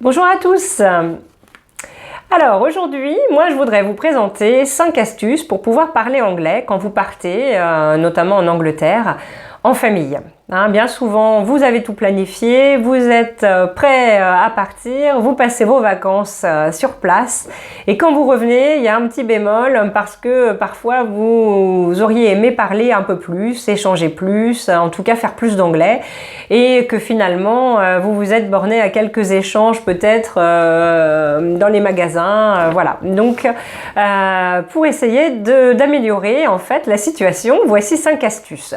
Bonjour à tous. Alors aujourd'hui, moi je voudrais vous présenter 5 astuces pour pouvoir parler anglais quand vous partez, notamment en Angleterre, en famille. Bien souvent, vous avez tout planifié, vous êtes prêt à partir, vous passez vos vacances sur place et quand vous revenez, il y a un petit bémol parce que parfois vous auriez aimé parler un peu plus, échanger plus, en tout cas faire plus d'anglais et que finalement vous vous êtes borné à quelques échanges peut-être dans les magasins, voilà. Donc pour essayer d'améliorer en fait la situation, voici 5 astuces.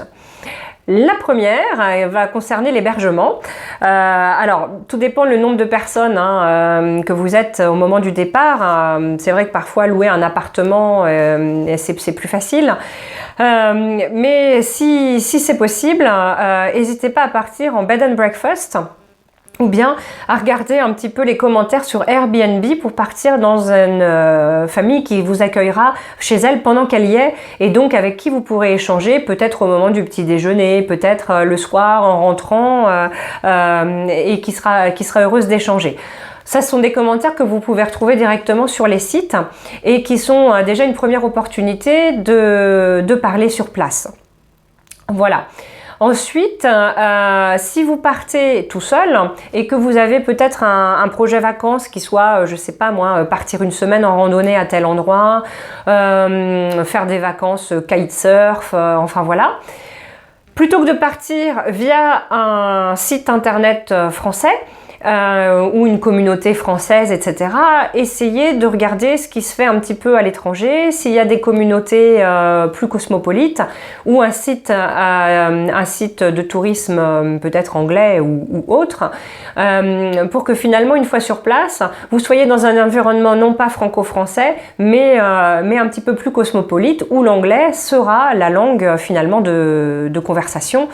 La première va concerner l'hébergement. Alors, tout dépend le nombre de personnes que vous êtes au moment du départ. C'est vrai que parfois, louer un appartement, c'est plus facile. Mais si c'est possible, n'hésitez pas à partir en bed and breakfast. Ou bien à regarder un petit peu les commentaires sur Airbnb pour partir dans une famille qui vous accueillera chez elle pendant qu'elle y est et donc avec qui vous pourrez échanger peut-être au moment du petit déjeuner, peut-être le soir en rentrant et qui sera heureuse d'échanger. Ça, ce sont des commentaires que vous pouvez retrouver directement sur les sites et qui sont déjà une première opportunité de parler sur place. Voilà. Ensuite, si vous partez tout seul et que vous avez peut-être un projet vacances qui soit, je sais pas moi, partir une semaine en randonnée à tel endroit, faire des vacances kitesurf, enfin voilà. Plutôt que de partir via un site internet français, ou une communauté française, etc. Essayez de regarder ce qui se fait un petit peu à l'étranger, s'il y a des communautés plus cosmopolites ou un site de tourisme peut-être anglais ou autre, pour que finalement une fois sur place, vous soyez dans un environnement non pas franco-français, mais un petit peu plus cosmopolite où l'anglais sera la langue finalement de conversation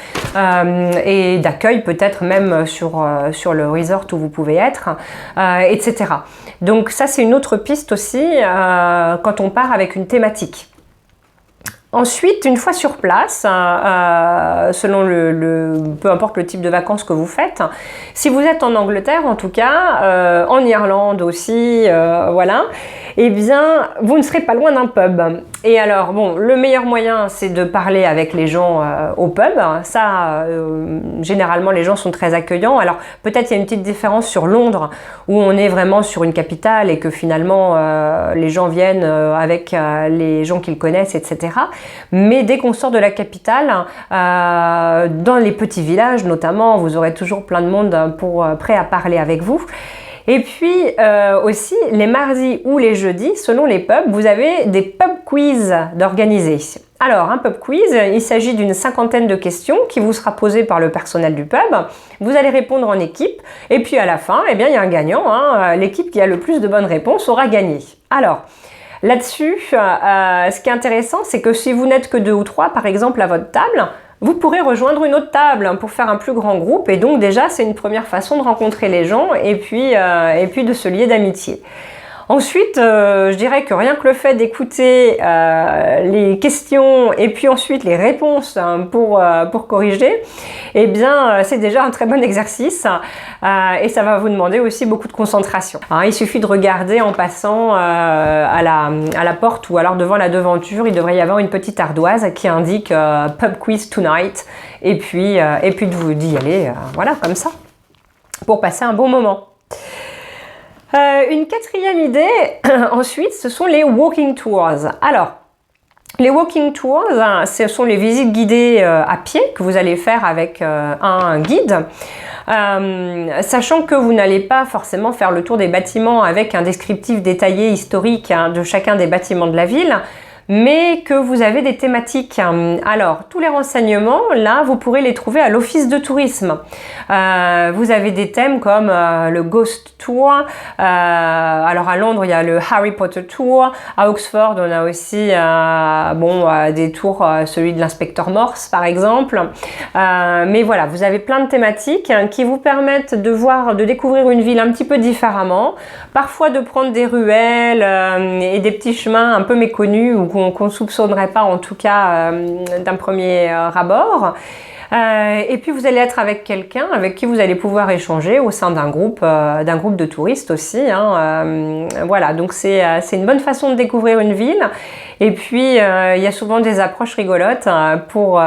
et d'accueil peut-être même sur le resort où vous pouvez être, etc. Donc ça c'est une autre piste aussi quand on part avec une thématique. Ensuite, une fois sur place, selon peu importe le type de vacances que vous faites, si vous êtes en Angleterre en tout cas, en Irlande aussi, voilà, eh bien, vous ne serez pas loin d'un pub. Et alors, bon, le meilleur moyen, c'est de parler avec les gens au pub. Ça, généralement, les gens sont très accueillants. Alors, peut-être il y a une petite différence sur Londres, où on est vraiment sur une capitale et que finalement, les gens viennent avec les gens qu'ils connaissent, etc. Mais dès qu'on sort de la capitale, dans les petits villages notamment, vous aurez toujours plein de monde prêt à parler avec vous. Et puis aussi, les mardis ou les jeudis, selon les pubs, vous avez des pub quiz d'organiser. Alors, un pub quiz, il s'agit d'une 50aine de questions qui vous sera posée par le personnel du pub. Vous allez répondre en équipe et puis à la fin, eh bien, il y a un gagnant. L'équipe qui a le plus de bonnes réponses aura gagné. Alors, là-dessus, ce qui est intéressant, c'est que si vous n'êtes que 2 ou 3, par exemple, à votre table, vous pourrez rejoindre une autre table pour faire un plus grand groupe. Et donc déjà, c'est une première façon de rencontrer les gens et puis de se lier d'amitié. Ensuite, je dirais que rien que le fait d'écouter les questions et puis ensuite les réponses pour corriger, eh bien, c'est déjà un très bon exercice et ça va vous demander aussi beaucoup de concentration. Il suffit de regarder en passant à la porte ou alors devant la devanture, il devrait y avoir une petite ardoise qui indique Pub Quiz Tonight et puis d'y aller, voilà, comme ça, pour passer un bon moment. Une quatrième idée, ensuite, ce sont les walking tours. Alors, les walking tours, ce sont les visites guidées à pied que vous allez faire avec un guide. Sachant que vous n'allez pas forcément faire le tour des bâtiments avec un descriptif détaillé historique de chacun des bâtiments de la ville, mais que vous avez des thématiques. Alors, tous les renseignements, là, vous pourrez les trouver à l'office de tourisme. Vous avez des thèmes comme le Ghost Tour. Alors, à Londres, il y a le Harry Potter Tour. À Oxford, on a aussi des tours, celui de l'inspecteur Morse, par exemple. Mais voilà, vous avez plein de thématiques qui vous permettent de découvrir une ville un petit peu différemment. Parfois, de prendre des ruelles et des petits chemins un peu méconnus ou qu'on ne soupçonnerait pas en tout cas d'un premier abord. Et puis vous allez être avec quelqu'un avec qui vous allez pouvoir échanger au sein d'un groupe de touristes aussi, hein. Voilà, donc c'est une bonne façon de découvrir une ville. Et puis il y a souvent des approches rigolotes pour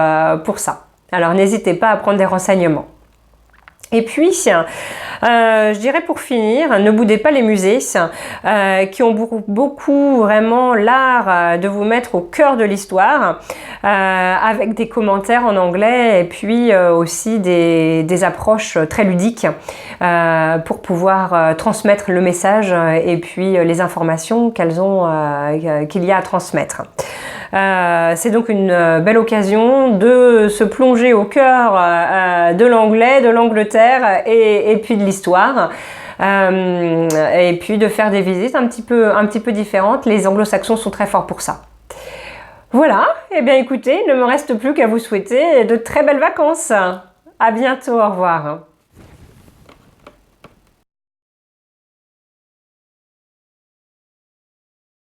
ça. Alors n'hésitez pas à prendre des renseignements. Et puis, je dirais pour finir, ne boudez pas les musées qui ont beaucoup vraiment l'art de vous mettre au cœur de l'histoire avec des commentaires en anglais et puis aussi des approches très ludiques pour pouvoir transmettre le message et puis les informations qu'il y a à transmettre. C'est donc une belle occasion de se plonger au cœur de l'anglais, de l'Angleterre et puis de l'histoire. Et puis de faire des visites un petit peu différentes. Les anglo-saxons sont très forts pour ça. Voilà, et bien écoutez, il ne me reste plus qu'à vous souhaiter de très belles vacances. À bientôt, au revoir.